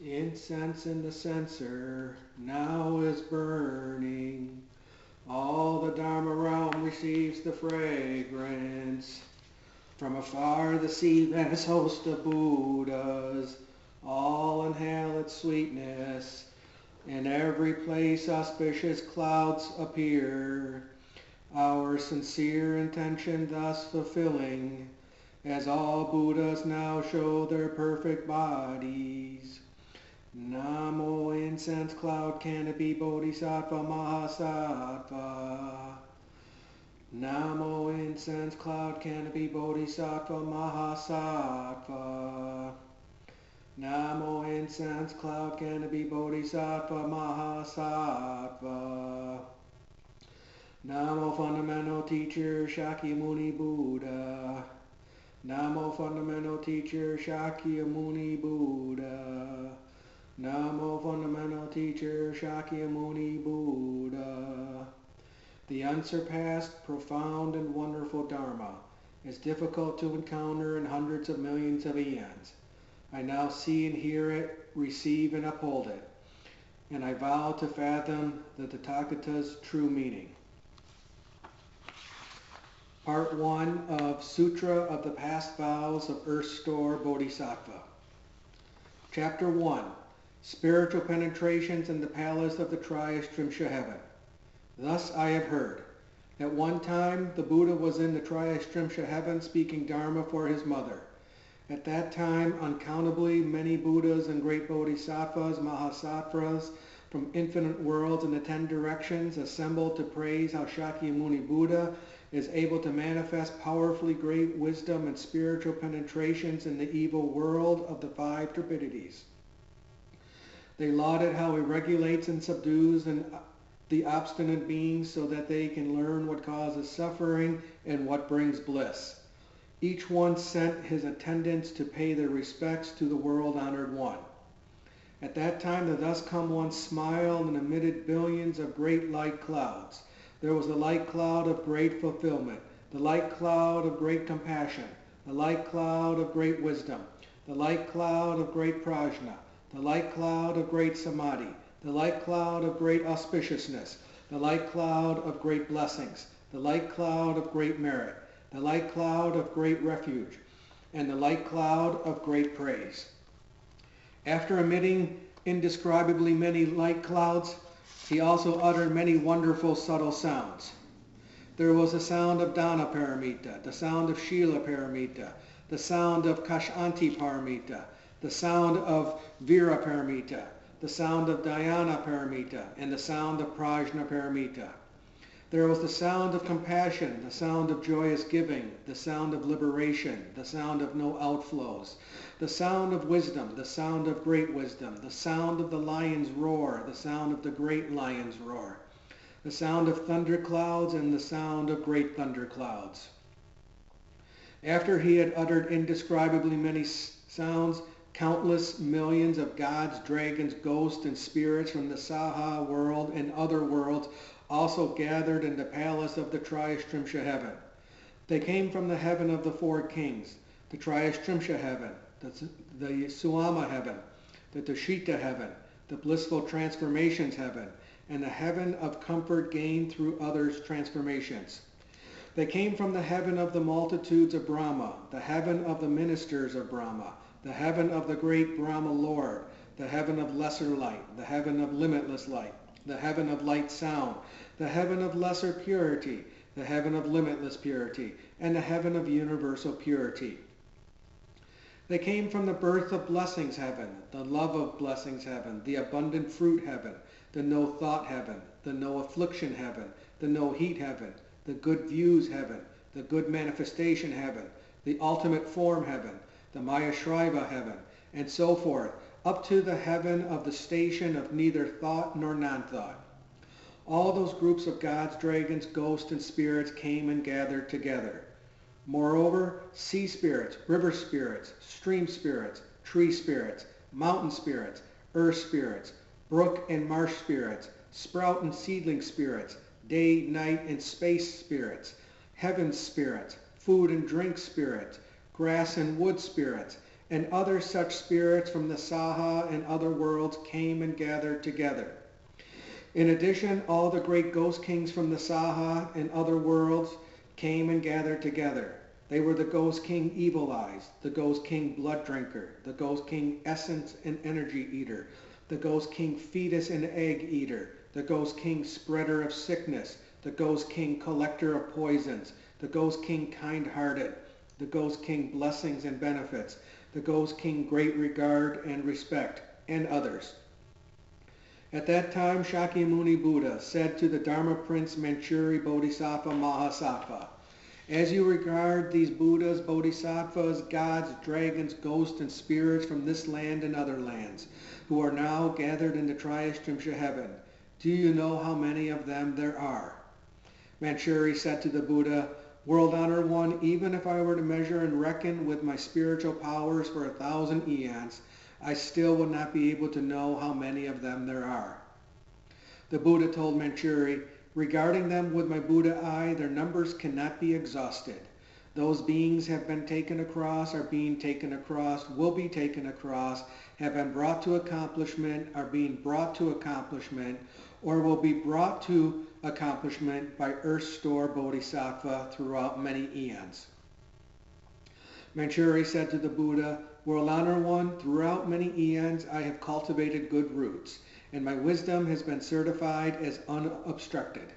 Incense in the censer now is burning. All the Dharma realm receives the fragrance. From afar the sea vast host of Buddhas all inhale its sweetness. In every place auspicious clouds appear, our sincere intention thus fulfilling, as all Buddhas now show their perfect bodies. Namo incense cloud canopy bodhisattva mahasattva. Namo incense cloud canopy bodhisattva mahasattva. Namo incense cloud canopy bodhisattva mahasattva. Namo fundamental teacher Shakyamuni Buddha. Namo fundamental teacher Shakyamuni Buddha. Namo fundamental teacher Shakyamuni Buddha. The unsurpassed, profound, and wonderful Dharma is difficult to encounter in hundreds of millions of eons. I now see and hear it, receive and uphold it, and I vow to fathom the Tathagata's true meaning. Part 1 of Sutra of the Past Vows of Earth Store Bodhisattva. Chapter 1. Spiritual Penetrations in the Palace of the Triastrimsha Heaven. Thus I have heard. At one time the Buddha was in the Triastrimsha Heaven speaking Dharma for his mother. At that time uncountably many Buddhas and great Bodhisattvas, Mahasattvas, from infinite worlds in the 10 directions assembled to praise how Shakyamuni Buddha is able to manifest powerfully great wisdom and spiritual penetrations in the evil world of the 5 turbidities. They lauded how he regulates and subdues the obstinate beings so that they can learn what causes suffering and what brings bliss. Each one sent his attendants to pay their respects to the world-honored one. At that time the thus come one smiled and emitted billions of great light clouds. There was the light cloud of great fulfillment, the light cloud of great compassion, the light cloud of great wisdom, the light cloud of great prajna, the light cloud of great samadhi, the light cloud of great auspiciousness, the light cloud of great blessings, the light cloud of great merit, the light cloud of great refuge, and the light cloud of great praise. After emitting indescribably many light clouds, he also uttered many wonderful subtle sounds. There was the sound of Dana Paramita, the sound of Shila Paramita, the sound of Kashanti Paramita, the sound of Vira Paramita, the sound of Dhyana Paramita, and the sound of Prajna Paramita. There was the sound of compassion, the sound of joyous giving, the sound of liberation, the sound of no outflows, the sound of wisdom, the sound of great wisdom, the sound of the lion's roar, the sound of the great lion's roar, the sound of thunderclouds, and the sound of great thunderclouds. After he had uttered indescribably many sounds, countless millions of gods, dragons, ghosts, and spirits from the Saha world and other worlds also gathered in the palace of the Triastrimsha Heaven. They came from the heaven of the 4 kings, the Triastrimsha Heaven, the Suama Heaven, the Tushita Heaven, the Blissful Transformations Heaven, and the heaven of comfort gained through others' transformations. They came from the heaven of the multitudes of Brahma, the heaven of the ministers of Brahma, the heaven of the great Brahma Lord, the heaven of lesser light, the heaven of limitless light, the heaven of light sound, the heaven of lesser purity, the heaven of limitless purity, and the heaven of universal purity. They came from the birth of blessings heaven, the love of blessings heaven, the abundant fruit heaven, the no thought heaven, the no affliction heaven, the no heat heaven, the good views heaven, the good manifestation heaven, the ultimate form heaven, the Mayashraiva heaven, and so forth, up to the heaven of the station of neither thought nor non-thought. All those groups of gods, dragons, ghosts, and spirits came and gathered together. Moreover, sea spirits, river spirits, stream spirits, tree spirits, mountain spirits, earth spirits, brook and marsh spirits, sprout and seedling spirits, day, night, and space spirits, heaven spirits, food and drink spirits, grass and wood spirits, and other such spirits from the Saha and other worlds came and gathered together. In addition, all the great ghost kings from the Saha and other worlds came and gathered together. They were the Ghost King Evil Eyes, the Ghost King Blood Drinker, the Ghost King Essence and Energy Eater, the Ghost King Fetus and Egg Eater, the Ghost King Spreader of Sickness, the Ghost King Collector of Poisons, the Ghost King Kind-Hearted, the Ghost King Blessings and Benefits, the Ghost King Great Regard and Respect, and others. At that time, Shakyamuni Buddha said to the Dharma Prince Manchuri Bodhisattva Mahasattva, "As you regard these Buddhas, Bodhisattvas, gods, dragons, ghosts, and spirits from this land and other lands, who are now gathered in the Triashtimsha heaven, do you know how many of them there are?" Manchuri said to the Buddha, "World Honored One, even if I were to measure and reckon with my spiritual powers for 1,000 eons, I still would not be able to know how many of them there are." The Buddha told Manchuri, "Regarding them with my Buddha eye, their numbers cannot be exhausted. Those beings have been taken across, are being taken across, will be taken across, have been brought to accomplishment, are being brought to accomplishment, or will be brought to accomplishment by Earth Store Bodhisattva throughout many eons." Manchuri said to the Buddha, "World Honored One, throughout many eons I have cultivated good roots, and my wisdom has been certified as unobstructed.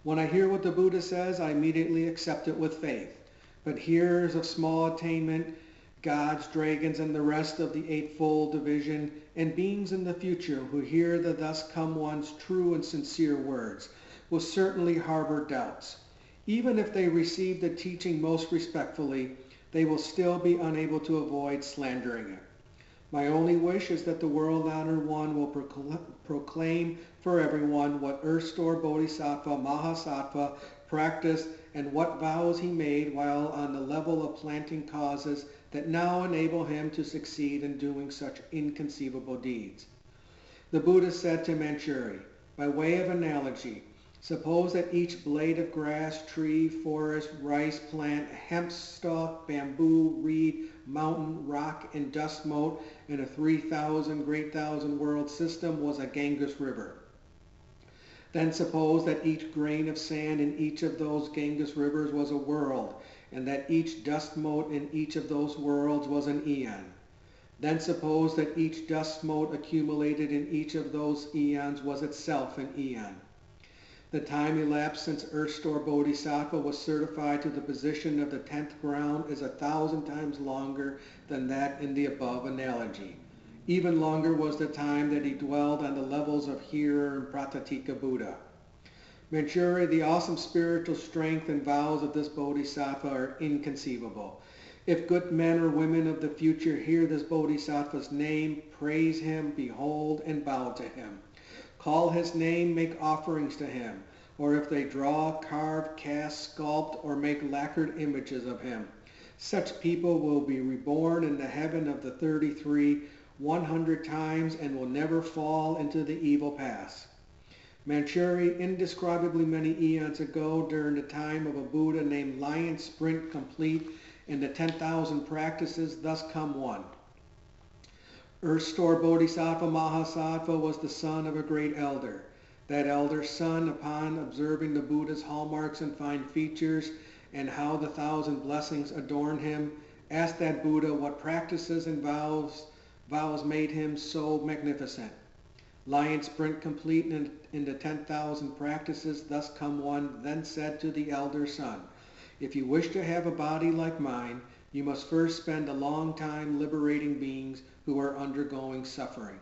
When I hear what the Buddha says, I immediately accept it with faith. But hearers of small attainment, gods, dragons, and the rest of the Eightfold Division, and beings in the future who hear the Thus Come One's true and sincere words, will certainly harbor doubts. Even if they receive the teaching most respectfully, they will still be unable to avoid slandering it. My only wish is that the World Honored One will proclaim for everyone what Earth Store Bodhisattva Mahasattva practiced and what vows he made while on the level of planting causes that now enable him to succeed in doing such inconceivable deeds." The Buddha said to Manchuri, "By way of analogy, suppose that each blade of grass, tree, forest, rice plant, hemp stalk, bamboo, reed, mountain, rock, and dust mote in a 3,000 great thousand world system was a Ganges river. Then suppose that each grain of sand in each of those Ganges rivers was a world, and that each dust mote in each of those worlds was an eon. Then suppose that each dust mote accumulated in each of those eons was itself an eon. The time elapsed since Earth Store Bodhisattva was certified to the position of the 10th ground is 1,000 times longer than that in the above analogy. Even longer was the time that he dwelled on the levels of Hearer and Pratatika Buddha. Manchuri, the awesome spiritual strength and vows of this Bodhisattva are inconceivable. If good men or women of the future hear this Bodhisattva's name, praise him, behold, and bow to him. Call his name, make offerings to him, or if they draw, carve, cast, sculpt, or make lacquered images of him, such people will be reborn in the heaven of the 33 100 times and will never fall into the evil paths. Manchuri, indescribably many eons ago, during the time of a Buddha named Lion Sprint Complete in the 10,000 practices, thus come one. Earth Store Bodhisattva Mahasattva was the son of a great elder. That elder's son, upon observing the Buddha's hallmarks and fine features and how the 1,000 blessings adorn him, asked that Buddha what practices and vows made him so magnificent. Lion Sprint Complete in the 10,000 practices, thus come one, then said to the elder son, "If you wish to have a body like mine, you must first spend a long time liberating beings who are undergoing suffering."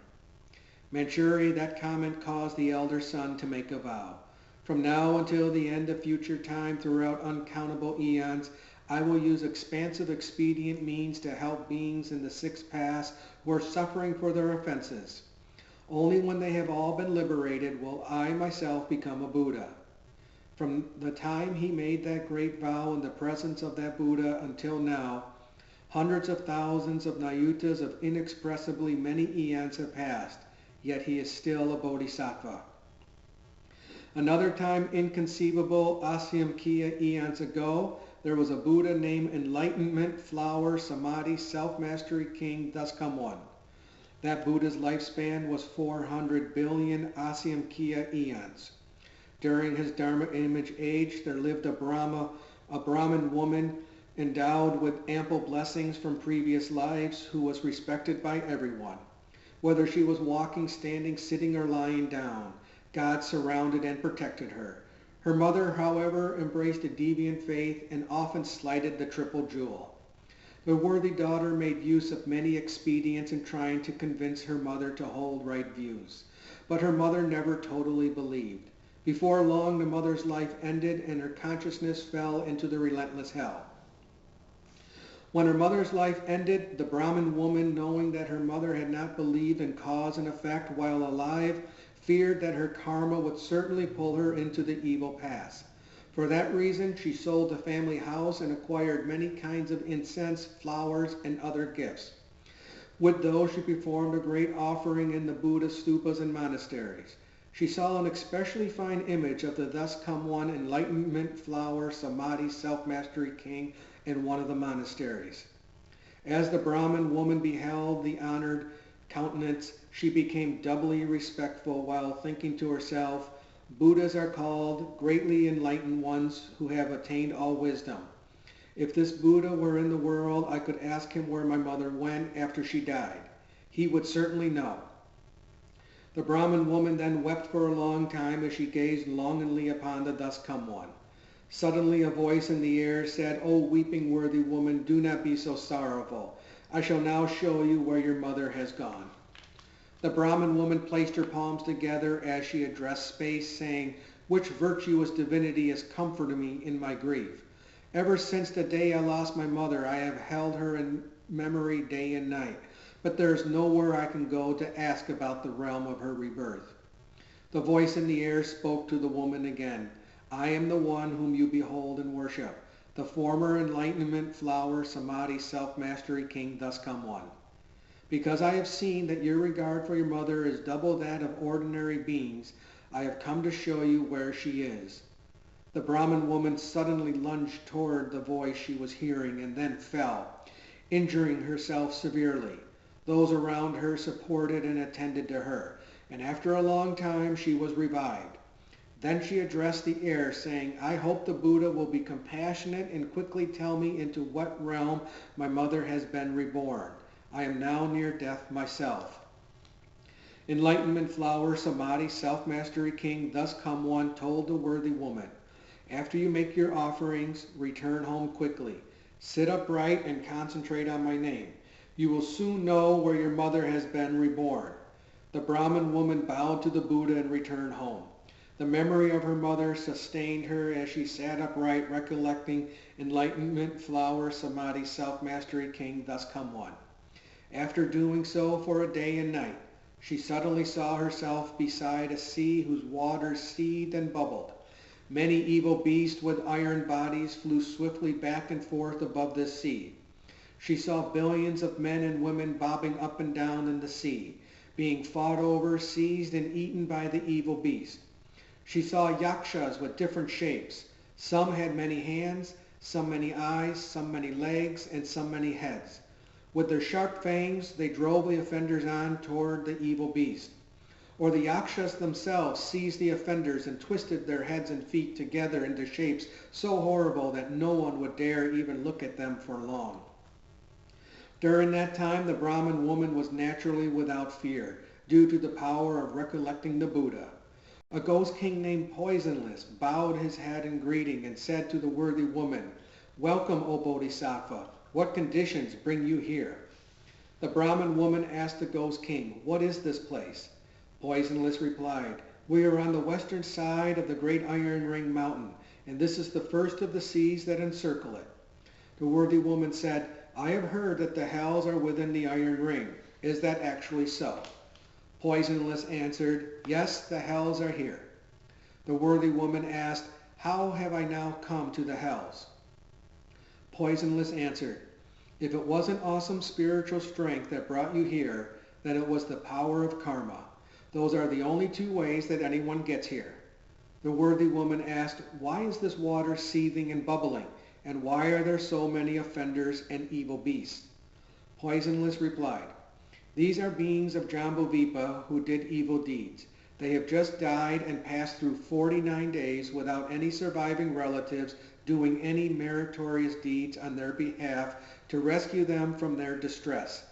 Manchuri, that comment caused the elder son to make a vow. "From now until the end of future time, throughout uncountable eons, I will use expansive expedient means to help beings in the 6 paths who are suffering for their offenses. Only when they have all been liberated will I myself become a Buddha." From the time he made that great vow in the presence of that Buddha until now, hundreds of thousands of nayutas of inexpressibly many eons have passed, yet he is still a Bodhisattva. Another time inconceivable Asyamkhiya eons ago, there was a Buddha named Enlightenment, Flower, Samadhi, Self-Mastery King, thus come one. That Buddha's lifespan was 400 billion Asamkhya eons. During his Dharma image age, there lived a Brahmin woman endowed with ample blessings from previous lives who was respected by everyone. Whether she was walking, standing, sitting, or lying down, God surrounded and protected her. Her mother, however, embraced a deviant faith and often slighted the triple jewel. The worthy daughter made use of many expedients in trying to convince her mother to hold right views. But her mother never totally believed. Before long, the mother's life ended and her consciousness fell into the relentless hell. When her mother's life ended, the Brahmin woman, knowing that her mother had not believed in cause and effect while alive, feared that her karma would certainly pull her into the evil path. For that reason, she sold the family house and acquired many kinds of incense, flowers, and other gifts. With those, she performed a great offering in the Buddha stupas and monasteries. She saw an especially fine image of the thus come one Enlightenment, Flower, Samadhi, Self-Mastery King in one of the monasteries. As the Brahmin woman beheld the honored countenance, she became doubly respectful while thinking to herself, Buddhas are called greatly enlightened ones who have attained all wisdom. If this Buddha were in the world, I could ask him where my mother went after she died. He would certainly know. The Brahmin woman then wept for a long time as she gazed longingly upon the thus come one. Suddenly a voice in the air said, O weeping worthy woman, do not be so sorrowful. I shall now show you where your mother has gone. The Brahmin woman placed her palms together as she addressed space, saying, Which virtuous divinity has comforted me in my grief? Ever since the day I lost my mother, I have held her in memory day and night, but there is nowhere I can go to ask about the realm of her rebirth. The voice in the air spoke to the woman again. I am the one whom you behold and worship, the former Enlightenment, Flower, Samadhi, Self-Mastery King, thus come one. Because I have seen that your regard for your mother is double that of ordinary beings, I have come to show you where she is. The Brahmin woman suddenly lunged toward the voice she was hearing and then fell, injuring herself severely. Those around her supported and attended to her, and after a long time she was revived. Then she addressed the air, saying, I hope the Buddha will be compassionate and quickly tell me into what realm my mother has been reborn. I am now near death myself. Enlightenment, Flower, Samadhi, Self-Mastery King, thus come one, told the worthy woman, After you make your offerings, return home quickly. Sit upright and concentrate on my name. You will soon know where your mother has been reborn. The Brahmin woman bowed to the Buddha and returned home. The memory of her mother sustained her as she sat upright, recollecting Enlightenment, Flower, Samadhi, Self-Mastery King, thus come one. After doing so for a day and night, she suddenly saw herself beside a sea whose waters seethed and bubbled. Many evil beasts with iron bodies flew swiftly back and forth above this sea. She saw billions of men and women bobbing up and down in the sea, being fought over, seized, and eaten by the evil beast. She saw yakshas with different shapes. Some had many hands, some many eyes, some many legs, and some many heads. With their sharp fangs, they drove the offenders on toward the evil beast. Or the yakshas themselves seized the offenders and twisted their heads and feet together into shapes so horrible that no one would dare even look at them for long. During that time, the Brahmin woman was naturally without fear, due to the power of recollecting the Buddha. A ghost king named Poisonless bowed his head in greeting and said to the worthy woman, Welcome, O Bodhisattva. What conditions bring you here? The Brahmin woman asked the ghost king, What is this place? Poisonless replied, We are on the western side of the great Iron Ring mountain, and this is the first of the seas that encircle it. The worthy woman said, I have heard that the hells are within the Iron Ring. Is that actually so? Poisonless answered, Yes, the hells are here. The worthy woman asked, How have I now come to the hells? Poisonless answered, If it wasn't awesome spiritual strength that brought you here, then it was the power of karma. Those are the only two ways that anyone gets here. The worthy woman asked, Why is this water seething and bubbling? And why are there so many offenders and evil beasts? Poisonless replied, these are beings of Jambudvipa who did evil deeds. They have just died and passed through 49 days without any surviving relatives doing any meritorious deeds on their behalf to rescue them from their distress.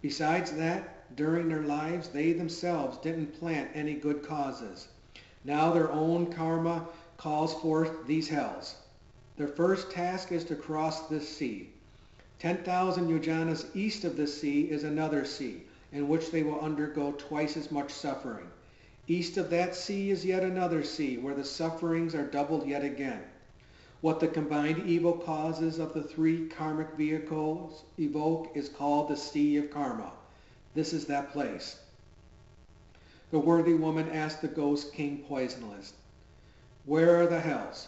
Besides that, during their lives, they themselves didn't plant any good causes. Now their own karma calls forth these hells. Their first task is to cross this sea. 10,000 yojanas east of this sea is another sea, in which they will undergo twice as much suffering. East of that sea is yet another sea, where the sufferings are doubled yet again. What the combined evil causes of the three karmic vehicles evoke is called the Sea of Karma. This is that place. The worthy woman asked the ghost king Poisonless, where are the hells?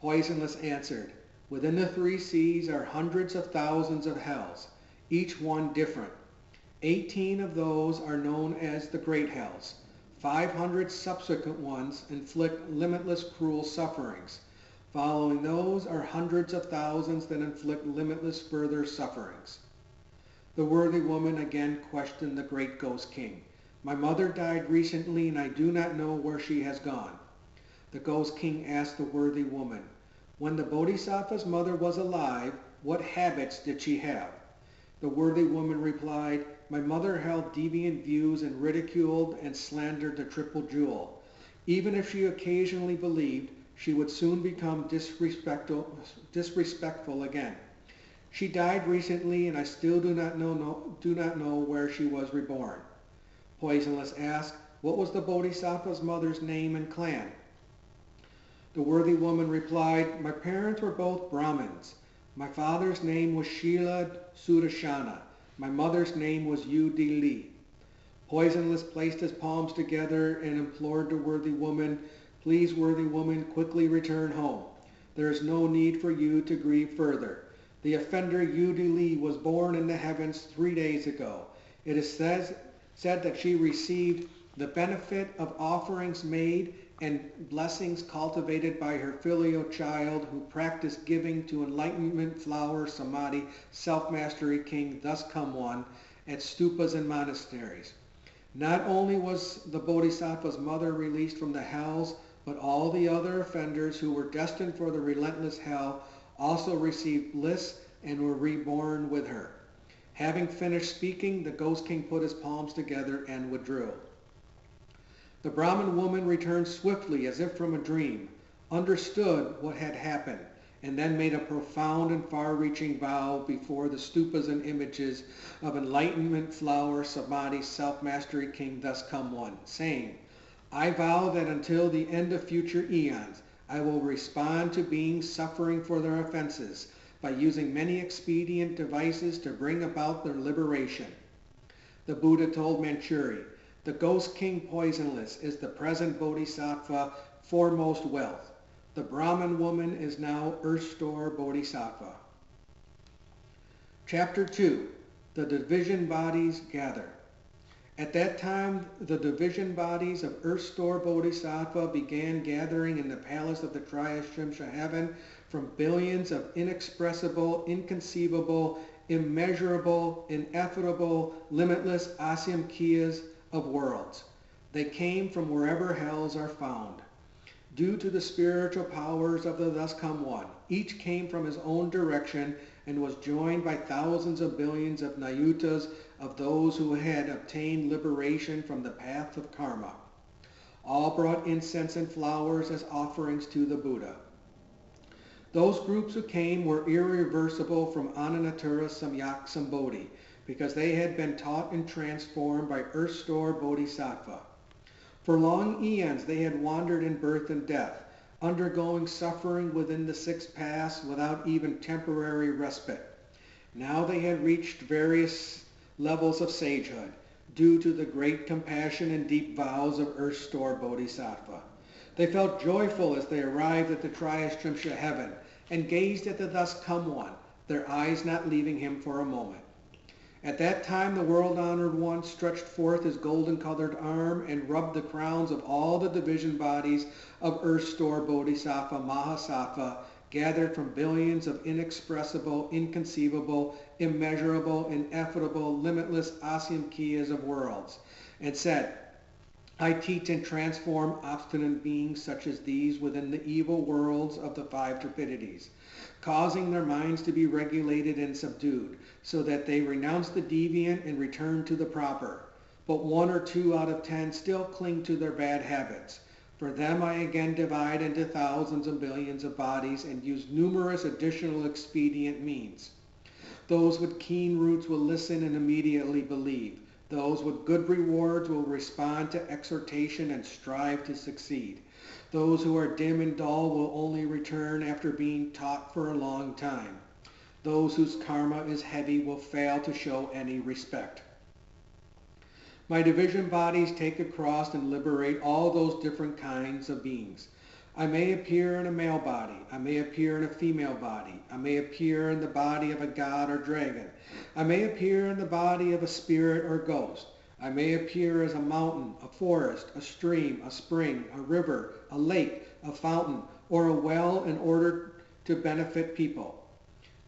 Poisonless answered, within the three seas are hundreds of thousands of hells, each one different. 18 of those are known as the great hells. 500 subsequent ones inflict limitless cruel sufferings. Following those are hundreds of thousands that inflict limitless further sufferings. The worthy woman again questioned the great ghost king. My mother died recently and I do not know where she has gone. The ghost king asked the worthy woman, when the bodhisattva's mother was alive, what habits did she have? The worthy woman replied, my mother held deviant views and ridiculed and slandered the triple jewel. Even if she occasionally believed, she would soon become disrespectful again. She died recently and I still do not know where she was reborn. Poisonless asked, what was the bodhisattva's mother's name and clan? The worthy woman replied, my parents were both Brahmins. My father's name was Shila Sudarshana. My mother's name was Yu Di Li. Poisonless placed his palms together and implored the worthy woman, please, worthy woman, quickly return home. There is no need for you to grieve further. The offender Yu Di Li was born in the heavens 3 days ago. It is said that she received the benefit of offerings made and blessings cultivated by her filial child who practiced giving to enlightenment flower samadhi self-mastery king thus come one at stupas and monasteries. Not only was the bodhisattva's mother released from the hells, but all the other offenders who were destined for the relentless hell also received bliss and were reborn with her. Having finished speaking, the ghost king put his palms together and withdrew. The Brahmin woman returned swiftly as if from a dream, understood what had happened, and then made a profound and far-reaching vow before the stupas and images of enlightenment flower samadhi self-mastery king thus come one, saying, I vow that until the end of future eons, I will respond to beings suffering for their offenses by using many expedient devices to bring about their liberation. The Buddha told Manchuri, the ghost king Poisonless is the present bodhisattva foremost wealth. The Brahmin woman is now Earth-store bodhisattva. Chapter 2. The division bodies gather. At that time, the division bodies of Earth-store bodhisattva began gathering in the palace of the Triashrimsha heaven from billions of inexpressible, inconceivable, immeasurable, ineffable, limitless asamkhya's of worlds. They came from wherever hells are found. Due to the spiritual powers of the thus come one, each came from his own direction and was joined by thousands of billions of nayutas of those who had obtained liberation from the path of karma. All brought incense and flowers as offerings to the Buddha. Those groups who came were irreversible from Ananatura Samyak Sambodhi, because they had been taught and transformed by Earth-store Bodhisattva. For long eons they had wandered in birth and death, undergoing suffering within the 6 paths without even temporary respite. Now they had reached various levels of sagehood, due to the great compassion and deep vows of Earth-store Bodhisattva. They felt joyful as they arrived at the Triashrimsha heaven, and gazed at the thus come one, their eyes not leaving him for a moment. At that time the world-honored one stretched forth his golden-colored arm and rubbed the crowns of all the division bodies of Earth-store Bodhisattva Mahasattva gathered from billions of inexpressible, inconceivable, immeasurable, ineffable, limitless asamkhiyas of worlds, and said, I teach and transform obstinate beings such as these within the evil worlds of the five turpidities, causing their minds to be regulated and subdued, so that they renounce the deviant and return to the proper. But 1 or 2 out of 10 still cling to their bad habits. For them I again divide into thousands and billions of bodies and use numerous additional expedient means. Those with keen roots will listen and immediately believe. Those with good rewards will respond to exhortation and strive to succeed. Those who are dim and dull will only return after being taught for a long time. Those whose karma is heavy will fail to show any respect. My division bodies take across and liberate all those different kinds of beings. I may appear in a male body. I may appear in a female body. I may appear in the body of a god or dragon. I may appear in the body of a spirit or ghost. I may appear as a mountain, a forest, a stream, a spring, a river, a lake, a fountain, or a well in order to benefit people.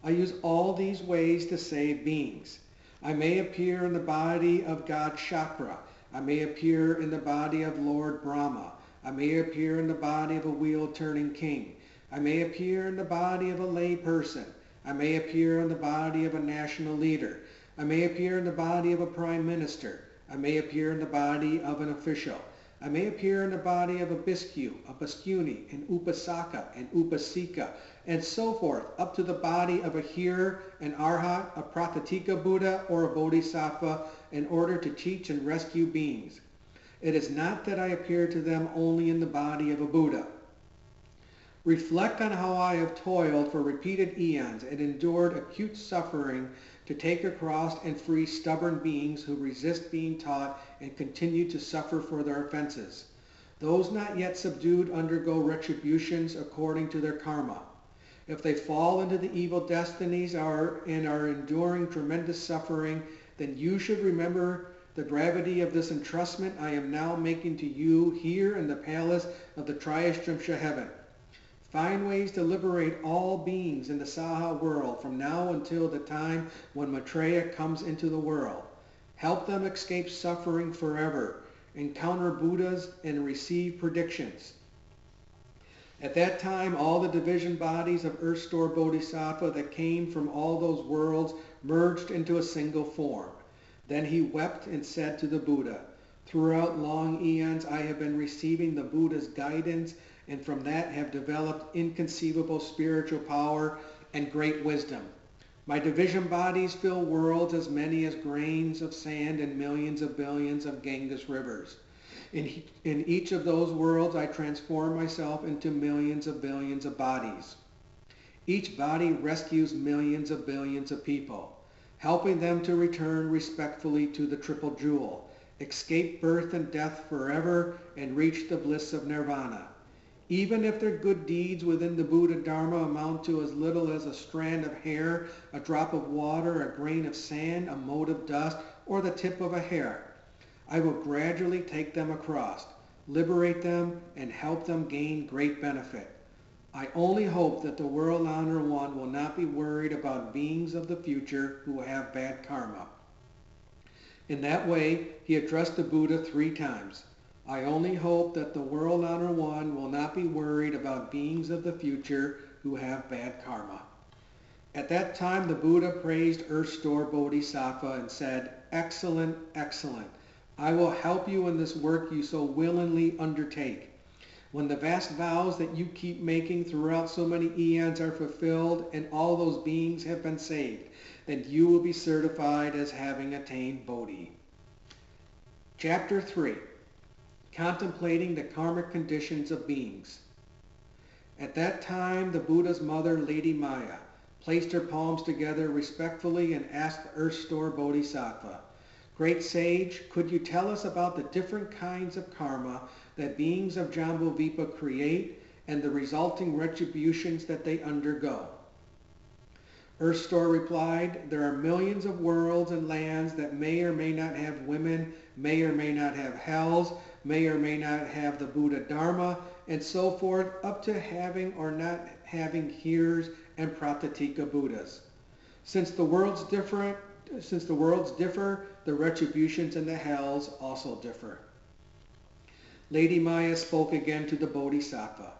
I use all these ways to save beings. I may appear in the body of God Chakra. I may appear in the body of Lord Brahma. I may appear in the body of a wheel-turning king. I may appear in the body of a lay person. I may appear in the body of a national leader. I may appear in the body of a prime minister. I may appear in the body of an official. I may appear in the body of a bhikkhu, a bhikkhuni, an upasaka, an upasika, and so forth, up to the body of a hearer, an arhat, a pratitika Buddha, or a bodhisattva, in order to teach and rescue beings. It is not that I appear to them only in the body of a Buddha. Reflect on how I have toiled for repeated eons and endured acute suffering to take across and free stubborn beings who resist being taught and continue to suffer for their offenses. Those not yet subdued undergo retributions according to their karma. If they fall into the evil destinies and are enduring tremendous suffering, then you should remember the gravity of this entrustment I am now making to you here in the palace of the Triashtimsha heaven. Find ways to liberate all beings in the Saha world from now until the time when Maitreya comes into the world. Help them escape suffering forever, encounter Buddhas, and receive predictions. At that time, all the division bodies of Earth Store Bodhisattva that came from all those worlds merged into a single form. Then he wept and said to the Buddha, throughout long eons I have been receiving the Buddha's guidance, and from that have developed inconceivable spiritual power and great wisdom. My division bodies fill worlds as many as grains of sand and millions of billions of Ganges rivers. In each of those worlds I transform myself into millions of billions of bodies. Each body rescues millions of billions of people, helping them to return respectfully to the Triple Jewel, escape birth and death forever, and reach the bliss of nirvana. Even if their good deeds within the Buddha Dharma amount to as little as a strand of hair, a drop of water, a grain of sand, a mote of dust, or the tip of a hair, I will gradually take them across, liberate them, and help them gain great benefit. I only hope that the World Honor One will not be worried about beings of the future who have bad karma. In that way, he addressed the Buddha 3 times. I only hope that the World Honor One will not be worried about beings of the future who have bad karma. At that time, the Buddha praised Earth Store Bodhisattva and said, excellent, excellent. I will help you in this work you so willingly undertake. When the vast vows that you keep making throughout so many eons are fulfilled and all those beings have been saved, then you will be certified as having attained Bodhi. Chapter 3. Contemplating the karmic conditions of beings. At that time, the Buddha's mother, Lady Maya, placed her palms together respectfully and asked the Earth Store Bodhisattva, Great Sage, could you tell us about the different kinds of karma that beings of Jambudvipa create and the resulting retributions that they undergo? Earth Store replied, there are millions of worlds and lands that may or may not have women, may or may not have hells, may or may not have the Buddha Dharma, and so forth, up to having or not having hearers and Pratatika Buddhas. Since the worlds differ, the retributions and the hells also differ. Lady Maya spoke again to the Bodhisattva.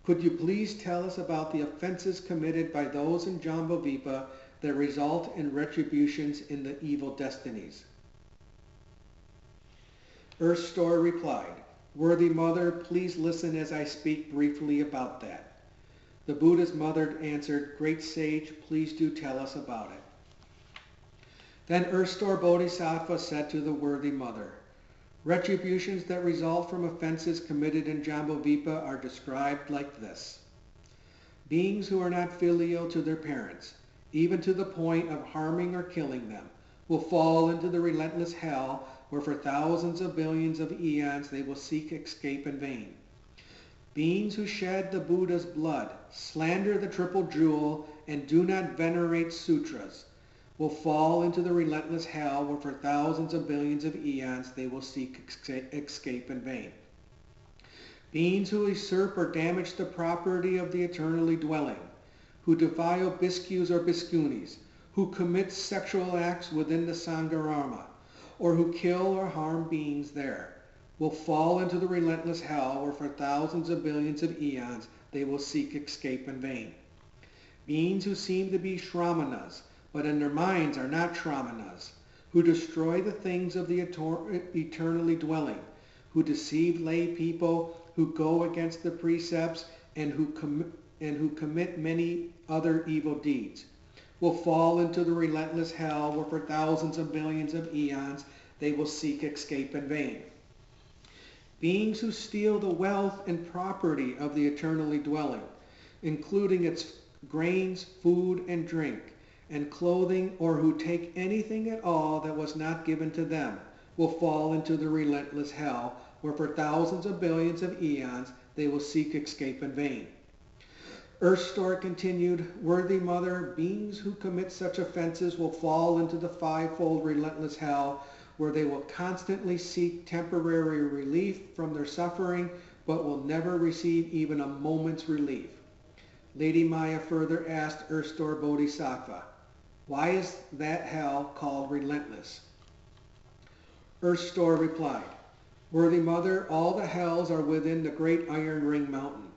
Could you please tell us about the offenses committed by those in Jambudvipa that result in retributions in the evil destinies? Earth Store replied, Worthy Mother, please listen as I speak briefly about that. The Buddha's mother answered, Great sage, please do tell us about it. Then Earth Store Bodhisattva said to the worthy mother, Retributions that result from offenses committed in Jambudvipa are described like this. Beings who are not filial to their parents, even to the point of harming or killing them, will fall into the relentless hell where for thousands of billions of eons they will seek escape in vain. Beings who shed the Buddha's blood, slander the triple jewel, and do not venerate sutras will fall into the relentless hell where for thousands of billions of eons they will seek escape in vain. Beings who usurp or damage the property of the eternally dwelling, who defile bhikkhus or bhikkhunis, who commit sexual acts within the Sangharama, or who kill or harm beings there, will fall into the relentless hell where for thousands of billions of eons they will seek escape in vain. Beings who seem to be Shramanas, but in their minds are not Shramanas, who destroy the things of the eternally dwelling, who deceive lay people, who go against the precepts, and who commit many other evil deeds, will fall into the relentless hell where for thousands of billions of eons they will seek escape in vain. Beings who steal the wealth and property of the eternally dwelling, including its grains, food, and drink, and clothing, or who take anything at all that was not given to them, will fall into the relentless hell where for thousands of billions of eons they will seek escape in vain. Earth Store continued, Worthy Mother, beings who commit such offenses will fall into the fivefold relentless hell where they will constantly seek temporary relief from their suffering but will never receive even a moment's relief. Lady Maya further asked Earth Store Bodhisattva, why is that hell called relentless? Earth Store replied, Worthy Mother, all the hells are within the great Iron Ring Mountain.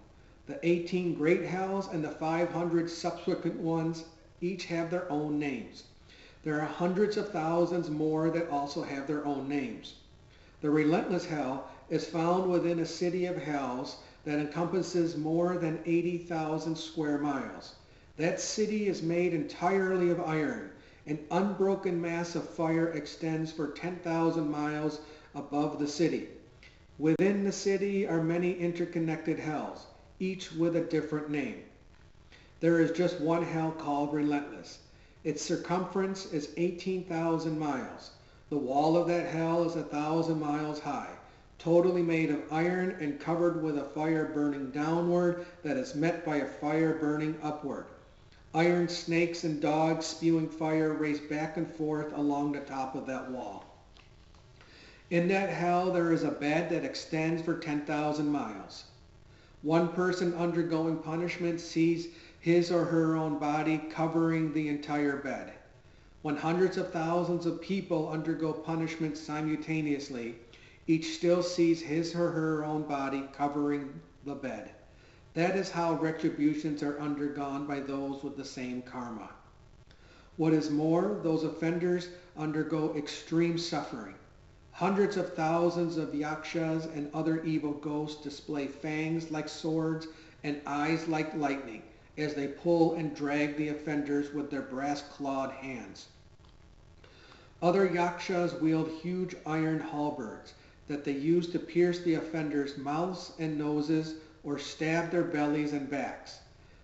The 18 great hells and the 500 subsequent ones each have their own names. There are hundreds of thousands more that also have their own names. The relentless hell is found within a city of hells that encompasses more than 80,000 square miles. That city is made entirely of iron. An unbroken mass of fire extends for 10,000 miles above the city. Within the city are many interconnected hells, each with a different name. There is just one hell called relentless. Its circumference is 18,000 miles. The wall of that hell is 1,000 miles high, totally made of iron and covered with a fire burning downward that is met by a fire burning upward. Iron snakes and dogs spewing fire race back and forth along the top of that wall. In that hell there is a bed that extends for 10,000 miles. One person undergoing punishment sees his or her own body covering the entire bed. When hundreds of thousands of people undergo punishment simultaneously, each still sees his or her own body covering the bed. That is how retributions are undergone by those with the same karma. What is more, those offenders undergo extreme suffering. Hundreds of thousands of yakshas and other evil ghosts display fangs like swords and eyes like lightning as they pull and drag the offenders with their brass-clawed hands. Other yakshas wield huge iron halberds that they use to pierce the offenders' mouths and noses or stab their bellies and backs.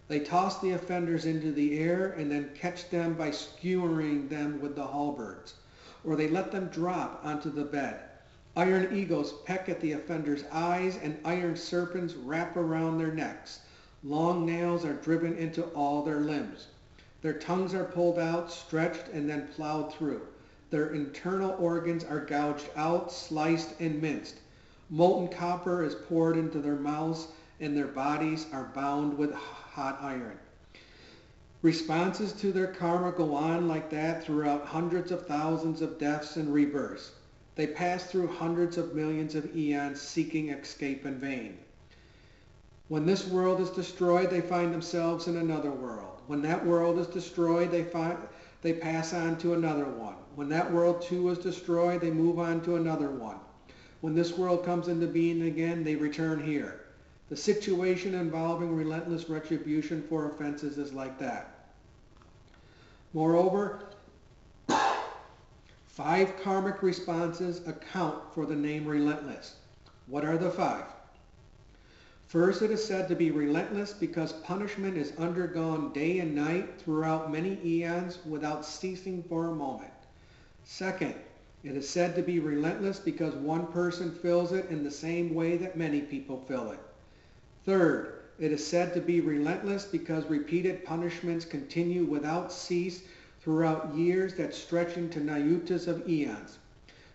They toss the offenders into the air and then catch them by skewering them with the halberds, or they let them drop onto the bed. Iron eagles peck at the offenders' eyes and iron serpents wrap around their necks. Long nails are driven into all their limbs. Their tongues are pulled out, stretched, and then plowed through. Their internal organs are gouged out, sliced, and minced. Molten copper is poured into their mouths, and their bodies are bound with hot iron. Responses to their karma go on like that throughout hundreds of thousands of deaths and rebirths. They pass through hundreds of millions of eons seeking escape in vain. When this world is destroyed, they find themselves in another world. When that world is destroyed, they pass on to another one. When that world too is destroyed, they move on to another one. When this world comes into being again, they return here. The situation involving relentless retribution for offenses is like that. Moreover, 5 karmic responses account for the name relentless. What are the 5? First, it is said to be relentless because punishment is undergone day and night throughout many eons without ceasing for a moment. Second, it is said to be relentless because one person feels it in the same way that many people feel it. Third, it is said to be relentless because repeated punishments continue without cease throughout years that stretch into nayutas of eons.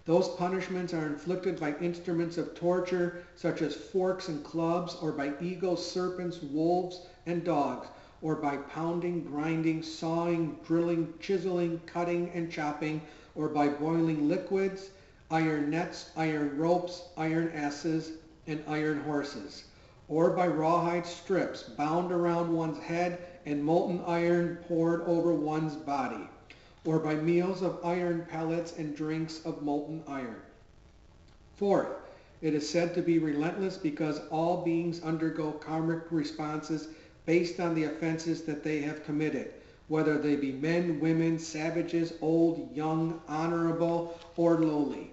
Those punishments are inflicted by instruments of torture such as forks and clubs, or by eagles, serpents, wolves, and dogs, or by pounding, grinding, sawing, drilling, chiseling, cutting, and chopping, or by boiling liquids, iron nets, iron ropes, iron asses, and iron horses, or by rawhide strips bound around one's head and molten iron poured over one's body, or by meals of iron pellets and drinks of molten iron. Fourth, it is said to be relentless because all beings undergo karmic responses based on the offenses that they have committed, whether they be men, women, savages, old, young, honorable, or lowly,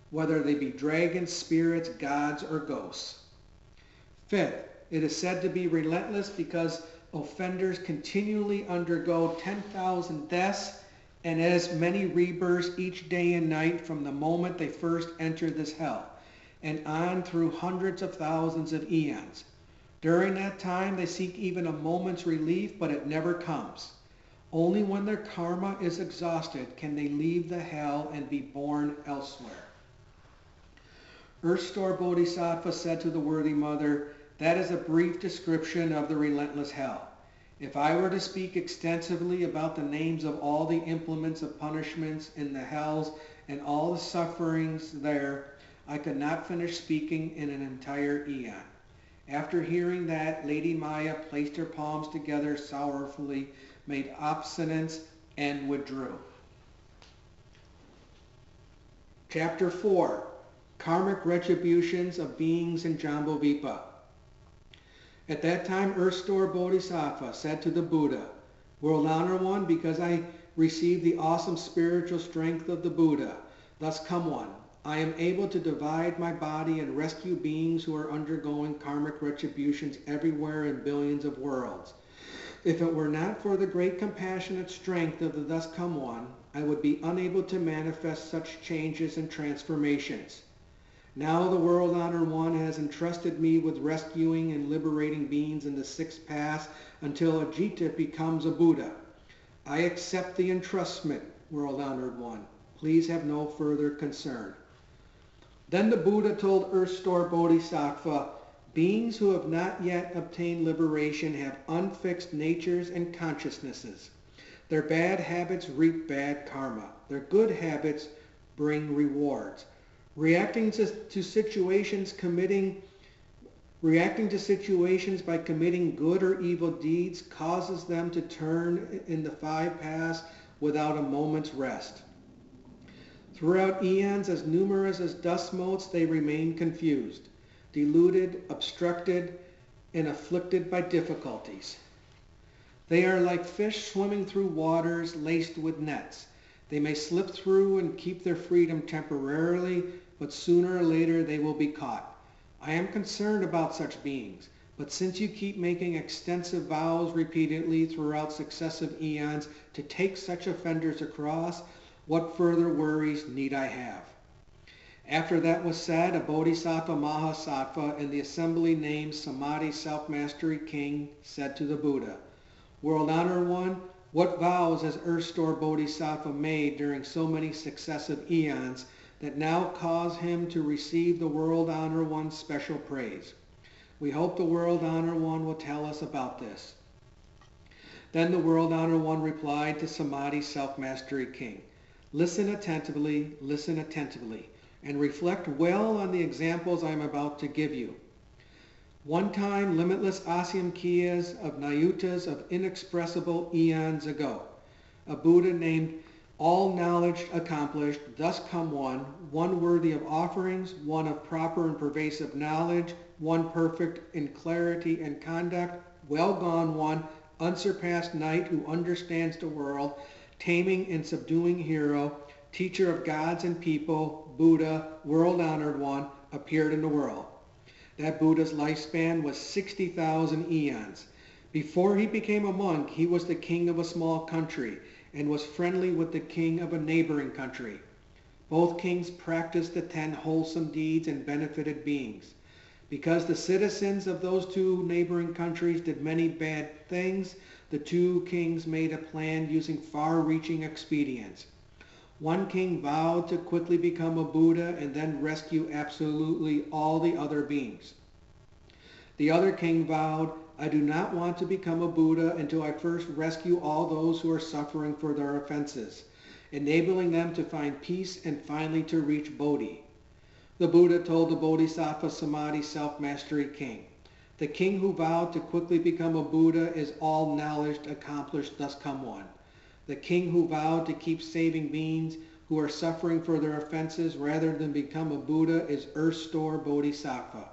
whether they be dragons, spirits, gods, or ghosts. Fifth, it is said to be relentless because offenders continually undergo 10,000 deaths and as many rebirths each day and night from the moment they first enter this hell, and on through hundreds of thousands of eons. During that time, they seek even a moment's relief, but it never comes. Only when their karma is exhausted can they leave the hell and be born elsewhere. Earth Store Bodhisattva said to the worthy mother, "That is a brief description of the relentless hell. If I were to speak extensively about the names of all the implements of punishments in the hells and all the sufferings there, I could not finish speaking in an entire eon." After hearing that, Lady Maya placed her palms together sorrowfully, made obeisance, and withdrew. Chapter 4. Karmic Retributions of Beings in Jambudvipa. At that time, Earth Store Bodhisattva said to the Buddha, "World Honor One, because I received the awesome spiritual strength of the Buddha, thus come one, I am able to divide my body and rescue beings who are undergoing karmic retributions everywhere in billions of worlds. If it were not for the great compassionate strength of the Thus Come One, I would be unable to manifest such changes and transformations. Now the World Honor One has entrusted me with rescuing and liberating beings in the sixth path until Ajita becomes a Buddha. I accept the entrustment, World Honored One. Please have no further concern." Then the Buddha told Earth Store Bodhisattva, "Beings who have not yet obtained liberation have unfixed natures and consciousnesses. Their bad habits reap bad karma. Their good habits bring rewards. Reacting to situations by committing good or evil deeds causes them to turn in the 5 paths without a moment's rest. Throughout eons as numerous as dust motes, they remain confused, deluded, obstructed, and afflicted by difficulties. They are like fish swimming through waters laced with nets. They may slip through and keep their freedom temporarily, but sooner or later they will be caught. I am concerned about such beings, but since you keep making extensive vows repeatedly throughout successive eons to take such offenders across, what further worries need I have?" After that was said, a Bodhisattva Mahasattva in the assembly named Samadhi Self-Mastery King said to the Buddha, "World Honor One, what vows has Earth Store Bodhisattva made during so many successive eons that now cause him to receive the World Honor One's special praise? We hope the World Honor One will tell us about this." Then the world-honored one replied to Samadhi's self-mastery king, listen attentively, and reflect well on the examples I am about to give you. One time, limitless Asamkhya's of Nayutas of inexpressible eons ago, a Buddha named all knowledge accomplished, thus come one worthy of offerings, one of proper and pervasive knowledge, one perfect in clarity and conduct, well gone one, unsurpassed knight who understands the world, taming and subduing hero, teacher of gods and people, Buddha, world-honored one, appeared in the world. That Buddha's lifespan was 60,000 eons. Before he became a monk, he was the king of a small country and was friendly with the king of a neighboring country. Both kings practiced the 10 wholesome deeds and benefited beings. Because the citizens of those 2 neighboring countries did many bad things, the 2 kings made a plan using far-reaching expedients. One king vowed to quickly become a Buddha and then rescue absolutely all the other beings. The other king vowed, I do not want to become a Buddha until I first rescue all those who are suffering for their offenses, enabling them to find peace and finally to reach Bodhi. The Buddha told the Bodhisattva Samadhi self-mastery king, the king who vowed to quickly become a Buddha is all knowledge accomplished, thus come one. The king who vowed to keep saving beings who are suffering for their offenses rather than become a Buddha is earth store Bodhisattva.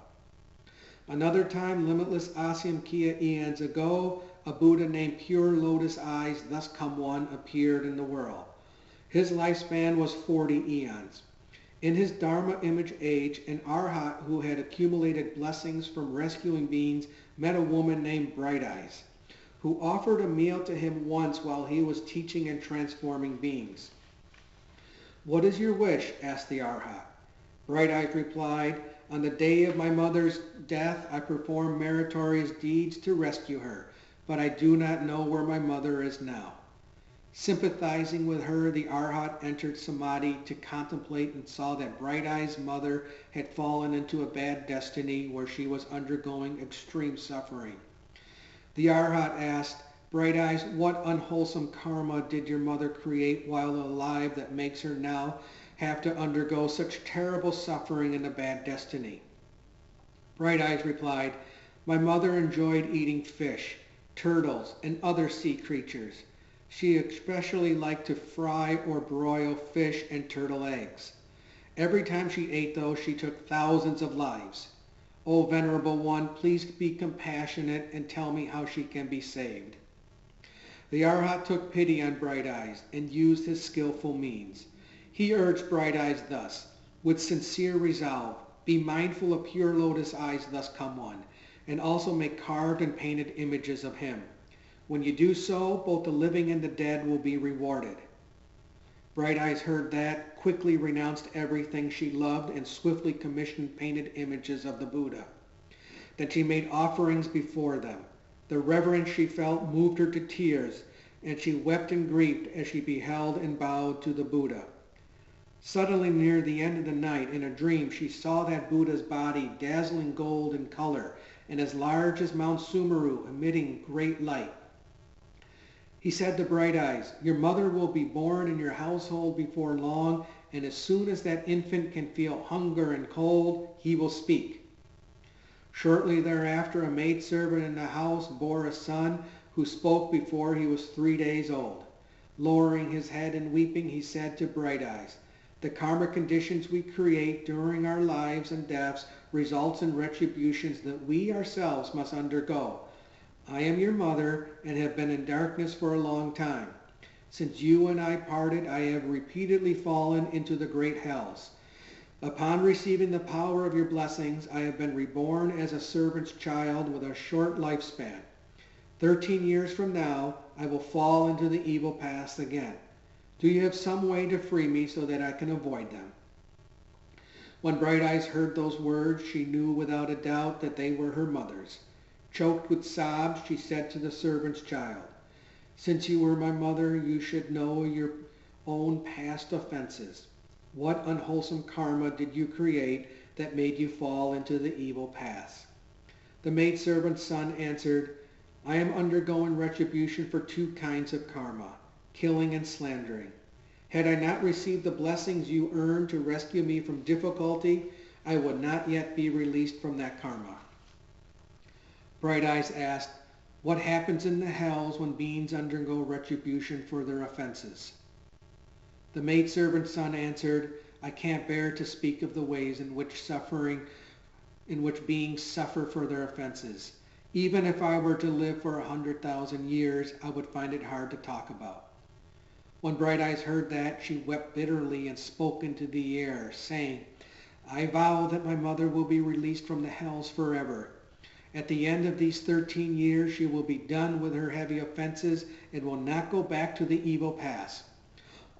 Another time, limitless Asamkhya eons ago, a Buddha named Pure Lotus Eyes, thus come one, appeared in the world. His lifespan was 40 eons. In his Dharma image age, an arhat who had accumulated blessings from rescuing beings met a woman named Bright Eyes, who offered a meal to him once while he was teaching and transforming beings. What is your wish? Asked the arhat. Bright Eyes replied, on the day of my mother's death, I performed meritorious deeds to rescue her, but I do not know where my mother is now. Sympathizing with her, the arhat entered Samadhi to contemplate and saw that Bright Eyes' mother had fallen into a bad destiny where she was undergoing extreme suffering. The arhat asked, Bright Eyes, what unwholesome karma did your mother create while alive that makes her now have to undergo such terrible suffering and a bad destiny? Bright Eyes replied, my mother enjoyed eating fish, turtles, and other sea creatures. She especially liked to fry or broil fish and turtle eggs. Every time she ate those, she took thousands of lives. O Venerable One, please be compassionate and tell me how she can be saved. The arhat took pity on Bright Eyes and used his skillful means. He urged Bright Eyes thus, with sincere resolve, be mindful of Pure Lotus Eyes, thus come one, and also make carved and painted images of him. When you do so, both the living and the dead will be rewarded. Bright Eyes heard that, quickly renounced everything she loved, and swiftly commissioned painted images of the Buddha. Then she made offerings before them. The reverence she felt moved her to tears, and she wept and grieved as she beheld and bowed to the Buddha. Suddenly, near the end of the night, in a dream, she saw that Buddha's body dazzling gold in color and as large as Mount Sumeru, emitting great light. He said to Bright Eyes, your mother will be born in your household before long, and as soon as that infant can feel hunger and cold, he will speak. Shortly thereafter, a maidservant in the house bore a son who spoke before he was 3 days old. Lowering his head and weeping, he said to Bright Eyes, the karmic conditions we create during our lives and deaths results in retributions that we ourselves must undergo. I am your mother and have been in darkness for a long time. Since you and I parted, I have repeatedly fallen into the great hells. Upon receiving the power of your blessings, I have been reborn as a servant's child with a short lifespan. 13 years from now, I will fall into the evil paths again. Do you have some way to free me so that I can avoid them? When Bright Eyes heard those words, she knew without a doubt that they were her mother's. Choked with sobs, she said to the servant's child, since you were my mother, you should know your own past offenses. What unwholesome karma did you create that made you fall into the evil paths? The maidservant's son answered, I am undergoing retribution for two kinds of karma, killing and slandering. Had I not received the blessings you earned to rescue me from difficulty, I would not yet be released from that karma. Bright Eyes asked, what happens in the hells when beings undergo retribution for their offenses? The maidservant's son answered, I can't bear to speak of the ways in which beings suffer for their offenses. Even if I were to live for 100,000 years, I would find it hard to talk about. When Bright Eyes heard that, she wept bitterly and spoke into the air, saying, I vow that my mother will be released from the hells forever. At the end of these 13 years, she will be done with her heavy offenses and will not go back to the evil past.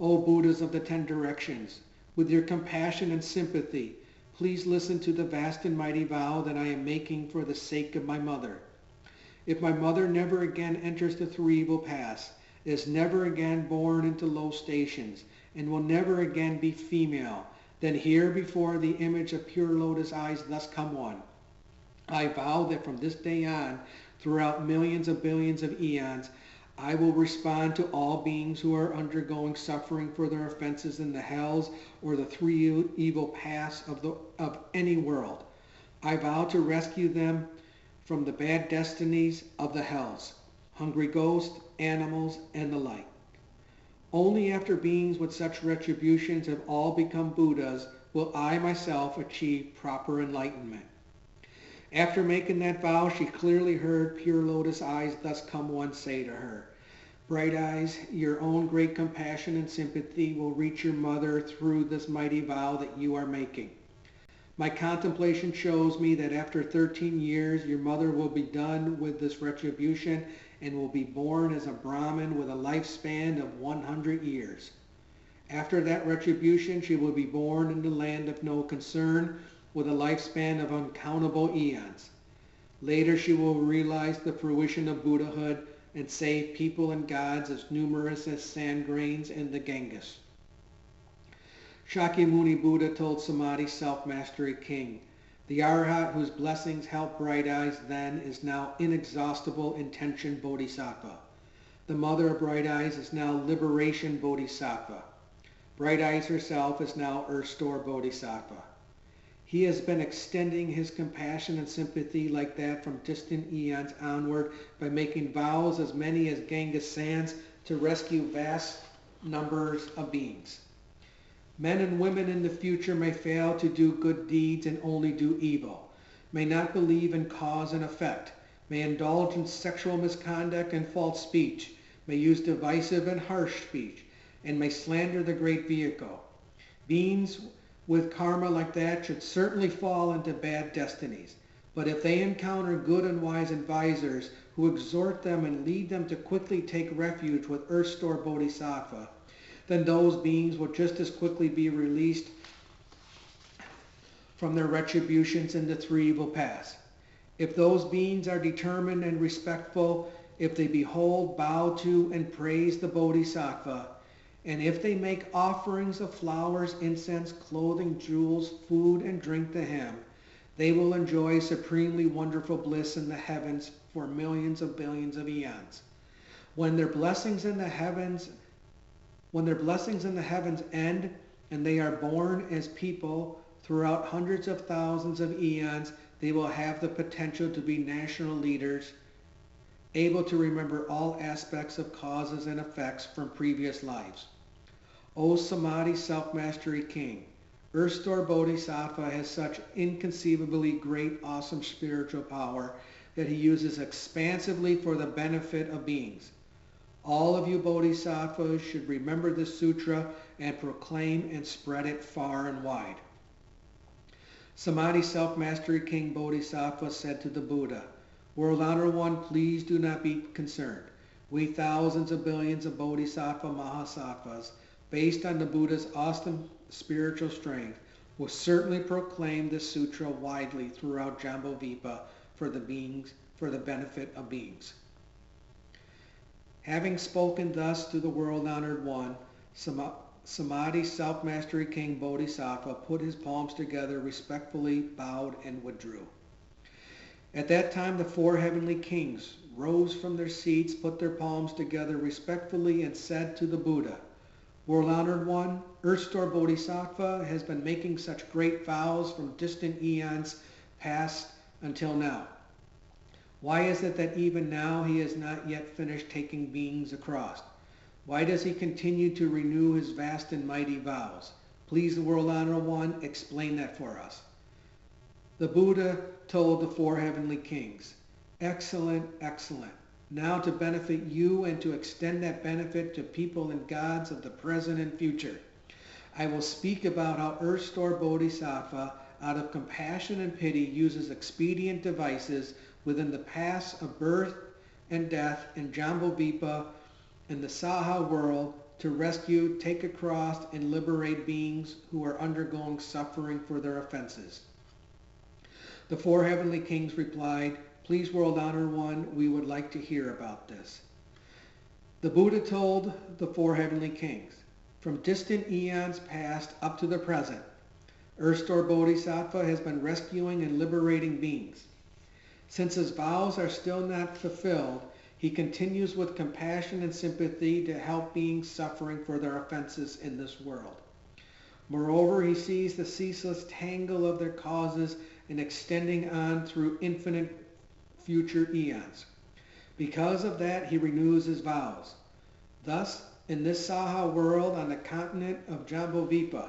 O Buddhas of the 10 directions, with your compassion and sympathy, please listen to the vast and mighty vow that I am making for the sake of my mother. If my mother never again enters the 3 evil paths, is never again born into low stations, and will never again be female, then here before the image of pure lotus eyes thus come one. I vow that from this day on, throughout millions of billions of eons, I will respond to all beings who are undergoing suffering for their offenses in the hells or the 3 evil paths of any world. I vow to rescue them from the bad destinies of the hells, hungry ghosts, animals, and the like. Only after beings with such retributions have all become Buddhas will I myself achieve proper enlightenment. After making that vow, she clearly heard Pure Lotus Eyes thus come one say to her, Bright Eyes, your own great compassion and sympathy will reach your mother through this mighty vow that you are making. My contemplation shows me that after 13 years, your mother will be done with this retribution and will be born as a Brahmin with a lifespan of 100 years. After that retribution, she will be born in the land of no concern with a lifespan of uncountable eons. Later, she will realize the fruition of Buddhahood and save people and gods as numerous as sand grains in the Ganges. Shakyamuni Buddha told Samadhi Self-Mastery King, the Arhat whose blessings helped Bright Eyes then is now inexhaustible intention Bodhisattva. The mother of Bright Eyes is now liberation Bodhisattva. Bright Eyes herself is now Earth Store Bodhisattva. He has been extending his compassion and sympathy like that from distant eons onward by making vows as many as Ganges sands to rescue vast numbers of beings. Men and women in the future may fail to do good deeds and only do evil, may not believe in cause and effect, may indulge in sexual misconduct and false speech, may use divisive and harsh speech, and may slander the great vehicle. Beings with karma like that should certainly fall into bad destinies. But if they encounter good and wise advisors who exhort them and lead them to quickly take refuge with Earth Store Bodhisattva, then those beings will just as quickly be released from their retributions in the 3 evil paths. If those beings are determined and respectful, if they behold, bow to, and praise the Bodhisattva, and if they make offerings of flowers, incense, clothing, jewels, food, and drink to him, they will enjoy supremely wonderful bliss in the heavens for millions of billions of eons. When their blessings in the heavens end and they are born as people throughout hundreds of thousands of eons, they will have the potential to be national leaders, able to remember all aspects of causes and effects from previous lives. O Samadhi Self-Mastery King, Earth Store Bodhisattva has such inconceivably great, awesome spiritual power that he uses expansively for the benefit of beings. All of you Bodhisattvas should remember this sutra and proclaim and spread it far and wide. Samadhi Self-Mastery King Bodhisattva said to the Buddha, World Honor One, please do not be concerned. We thousands of billions of Bodhisattva Mahasattvas, based on the Buddha's awesome spiritual strength, will certainly proclaim this sutra widely throughout Jambudvipa for the benefit of beings. Having spoken thus to the world-honored one, Samadhi Self-Mastery King Bodhisattva put his palms together, respectfully bowed, and withdrew. At that time the 4 heavenly kings, rose from their seats, put their palms together respectfully, and said to the Buddha, "World-honored one, Earth-store Bodhisattva has been making such great vows from distant eons past until now. Why is it that even now he has not yet finished taking beings across? Why does he continue to renew his vast and mighty vows? Please, the World-honored one, explain that for us." The Buddha told the four heavenly kings, "Excellent, excellent. Now to benefit you and to extend that benefit to people and gods of the present and future, I will speak about how Earth-store Bodhisattva, out of compassion and pity, uses expedient devices within the paths of birth and death in Jambudvipa and the Saha world to rescue, take across, and liberate beings who are undergoing suffering for their offenses." The four heavenly kings replied, "Please, World-honored one, we would like to hear about this." The Buddha told the four heavenly kings, "From distant eons past up to the present, Earth-store Bodhisattva has been rescuing and liberating beings. Since his vows are still not fulfilled, he continues with compassion and sympathy to help beings suffering for their offenses in this world. Moreover, he sees the ceaseless tangle of their causes and extending on through infinite future eons. Because of that, he renews his vows. Thus, in this Saha world on the continent of Jambudvipa,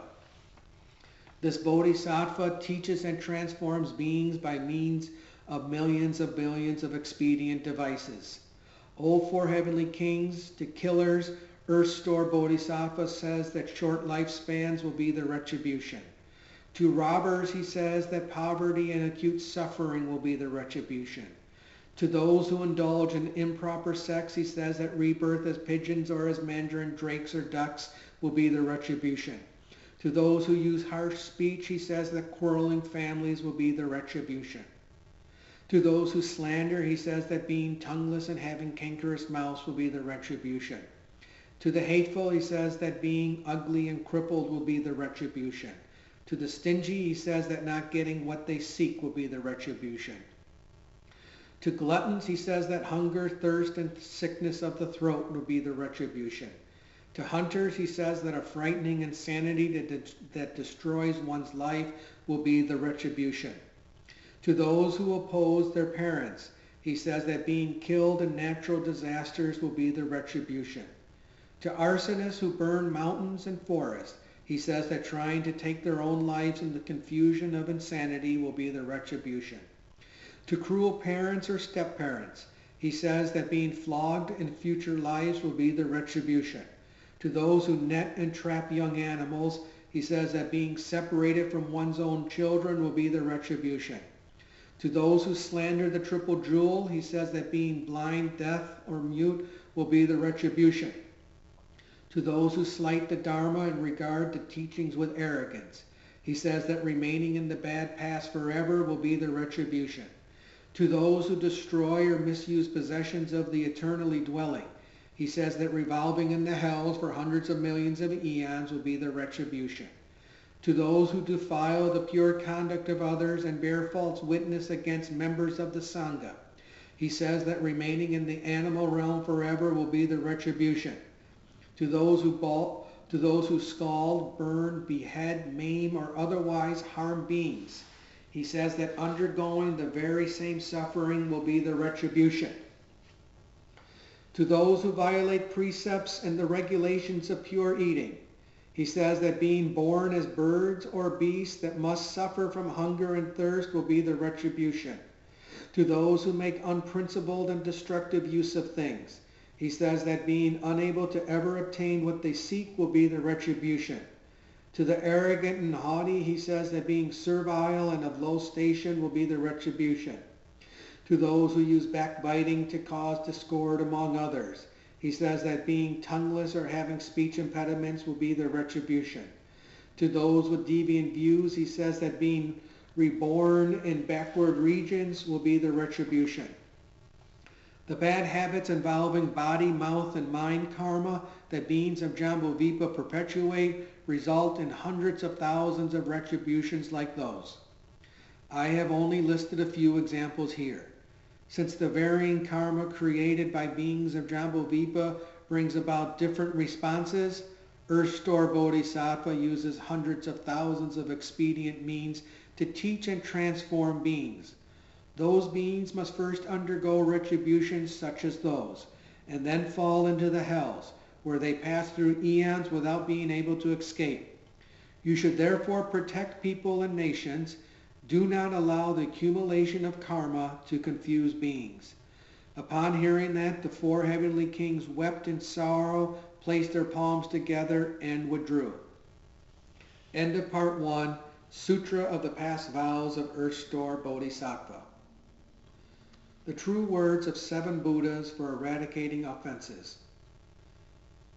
this Bodhisattva teaches and transforms beings by means of millions of billions of expedient devices. O four heavenly kings, to killers, Earth-store Bodhisattva says that short lifespans will be the retribution. To robbers, he says that poverty and acute suffering will be the retribution. To those who indulge in improper sex, he says that rebirth as pigeons or as mandarin drakes or ducks will be the retribution. To those who use harsh speech, he says that quarreling families will be the retribution. To those who slander, he says that being tongueless and having cankerous mouths will be the retribution. To the hateful, he says that being ugly and crippled will be the retribution. To the stingy, he says that not getting what they seek will be the retribution. To gluttons, he says that hunger, thirst, and sickness of the throat will be the retribution. To hunters, he says that a frightening insanity that destroys one's life will be the retribution. To those who oppose their parents, he says that being killed in natural disasters will be the retribution. To arsonists who burn mountains and forests, he says that trying to take their own lives in the confusion of insanity will be the retribution. To cruel parents or step-parents, he says that being flogged in future lives will be the retribution. To those who net and trap young animals, he says that being separated from one's own children will be the retribution. To those who slander the triple jewel, he says that being blind, deaf, or mute will be the retribution. To those who slight the Dharma and regard the teachings with arrogance, he says that remaining in the bad past forever will be the retribution. To those who destroy or misuse possessions of the eternally dwelling, he says that revolving in the hells for hundreds of millions of eons will be the retribution. To those who defile the pure conduct of others and bear false witness against members of the Sangha, he says that remaining in the animal realm forever will be the retribution. To those who scald, burn, behead, maim, or otherwise harm beings, he says that undergoing the very same suffering will be the retribution. To those who violate precepts and the regulations of pure eating, he says that being born as birds or beasts that must suffer from hunger and thirst will be the retribution. To those who make unprincipled and destructive use of things, he says that being unable to ever obtain what they seek will be the retribution. To the arrogant and haughty, he says that being servile and of low station will be the retribution. To those who use backbiting to cause discord among others, he says that being tongueless or having speech impediments will be the retribution. To those with deviant views, he says that being reborn in backward regions will be the retribution. The bad habits involving body, mouth, and mind karma that beings of Jambudvipa perpetuate result in hundreds of thousands of retributions like those. I have only listed a few examples here. Since the varying karma created by beings of Jambudvipa brings about different responses, Earth Store Bodhisattva uses hundreds of thousands of expedient means to teach and transform beings. Those beings must first undergo retributions such as those, and then fall into the hells, where they pass through eons without being able to escape. You should therefore protect people and nations. Do not allow the accumulation of karma to confuse beings. Upon hearing that, the four heavenly kings wept in sorrow, placed their palms together, and withdrew. End of Part 1, Sutra of the Past Vows of Earth Store Bodhisattva. The true words of 7 Buddhas for eradicating offenses.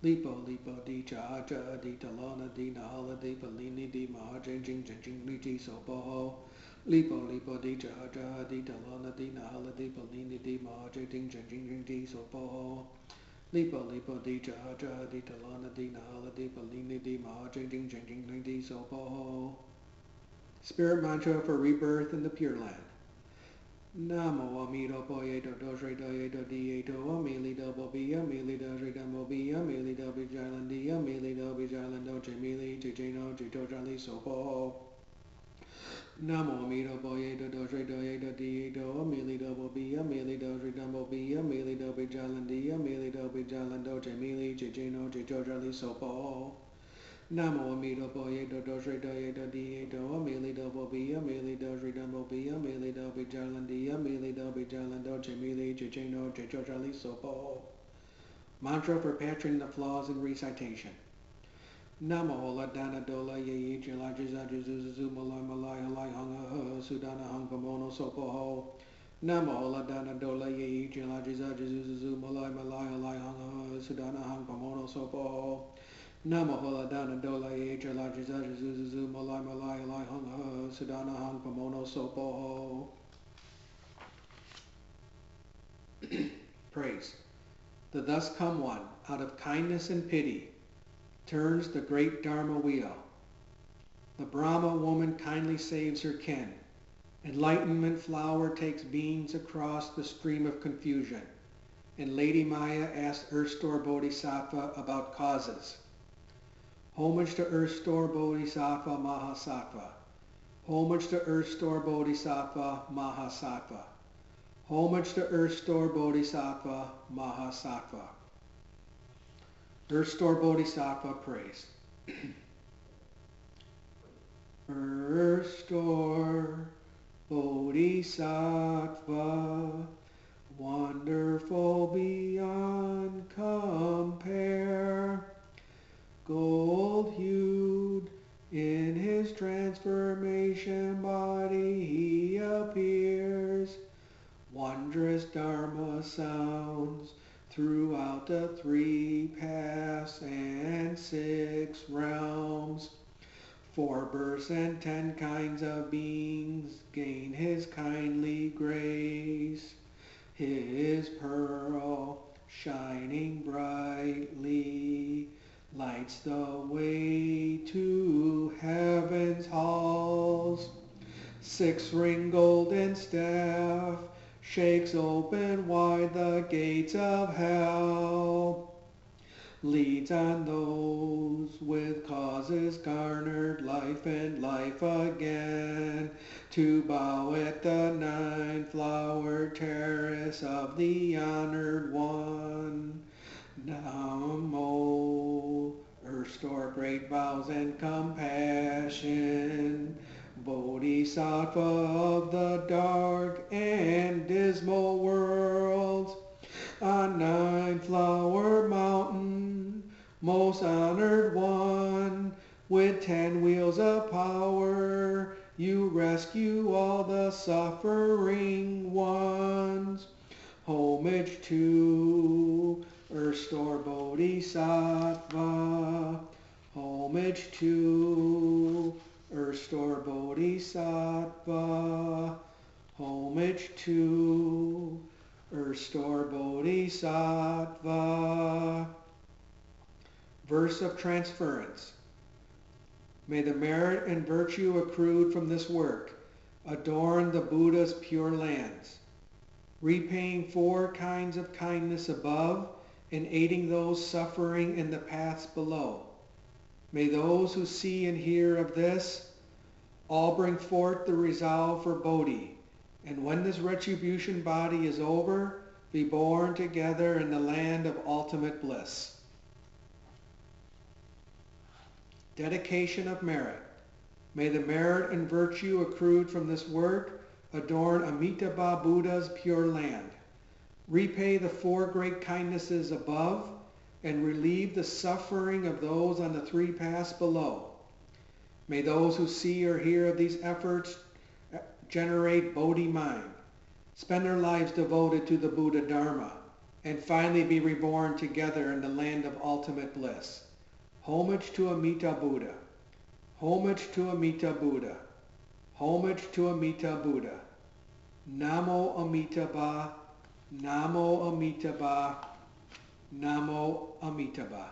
Lipo, lipo, di cha, cha, di ta, lana, di na, hala, di pa, lini, di ma, jing, jing, jing, jing, li, ji, so, po, ho. Lipo, lipo, di cha, cha, di ta, lana, di na, hala, di pa, lini, di ma, jing, jing, jing, jing, jing, ji, so, po, ho. Lipo, lipo, di cha, cha, di ta, lana, di na, hala, di pa, lini, di ma, jing, jing, jing, jing, jing, ji, so, po, ho. Spirit mantra for rebirth in the Pure Land. Namo Amida Boyedo Dosre Doyedo Dieto Amili Double B Amili Dosre Damo B Amili Double Jylandi Amili Double Jylando Jamili Jano Jito Jali Sopo Namo Amida Boyedo Dosre Doyedo Dieto Amili Double B Amili Dosre Damo B Amili Double Jylandi Amili Double Jylando Jamili Jano Jito Jali Sopo Namo Amida Boyedo Dosre Doyedo Dieto Amili Double B Amili Dosre Damo B Amili Double Jylandi Amili Double Jylando Jamili Jano Jito Jali Sopo. Mantra for patching the flaws in recitation. Namo Hola Dana Dola Ye Jilajizajizuzu Malai Malai Halai Hanga Sudana Hang Pamono Sopo Ho. Namo Hola Dana Dola Ye Jilajizajizuzu Malai Malai Halai Hanga Sudana Hang Pamono Sopo Ho. Namo Hola Dana Dola Ye Jilajizajizuzu Malai Malai Halai Hanga Sudana Hang Pamono Sopo Ho. Praise. The Thus Come One, out of kindness and pity, turns the great Dharma wheel. The Brahma woman kindly saves her kin. Enlightenment flower takes beings across the stream of confusion. And Lady Maya asks Earth Store Bodhisattva about causes. Homage to Earth Store Bodhisattva Mahasattva. Homage to Earth Store Bodhisattva Mahasattva. Homage to Earth Store Bodhisattva Mahasattva. Earth Store Bodhisattva praise. Earth Store Bodhisattva, wonderful beyond compare. Gold-hued in his transformation body he appears. Wondrous Dharma sounds throughout the 3 paths and 6 realms. 4 births and 10 kinds of beings gain his kindly grace. His pearl, shining brightly, lights the way to heaven's halls. 6-ring golden staff shakes open wide the gates of hell. Leads on those with causes garnered life and life again to bow at the 9-flowered terrace of the honored one. Namo, Earth Store great vows and compassion, Bodhisattva of the dark and dismal worlds, on 9-flower mountain, most honored one, with 10 wheels of power, you rescue all the suffering ones. Homage to Earth Store Bodhisattva. Homage to Earth Store Bodhisattva. Homage to Earth Store Bodhisattva. Verse of transference. May the merit and virtue accrued from this work adorn the Buddha's pure lands. repaying 4 kinds of kindness above and aiding those suffering in the paths below. May those who see and hear of this all bring forth the resolve for Bodhi, and when this retribution body is over, be born together in the land of ultimate bliss. Dedication of merit. May the merit and virtue accrued from this work adorn Amitabha Buddha's pure land, repay the 4 great kindnesses above, and relieve the suffering of those on the 3 paths below. May those who see or hear of these efforts generate Bodhi mind, spend their lives devoted to the Buddha Dharma, and finally be reborn together in the land of ultimate bliss. Homage to Amita Buddha. Homage to Amita Buddha. Homage to Amita Buddha. Namo Amitabha. Namo Amitabha. Namo Amitabha.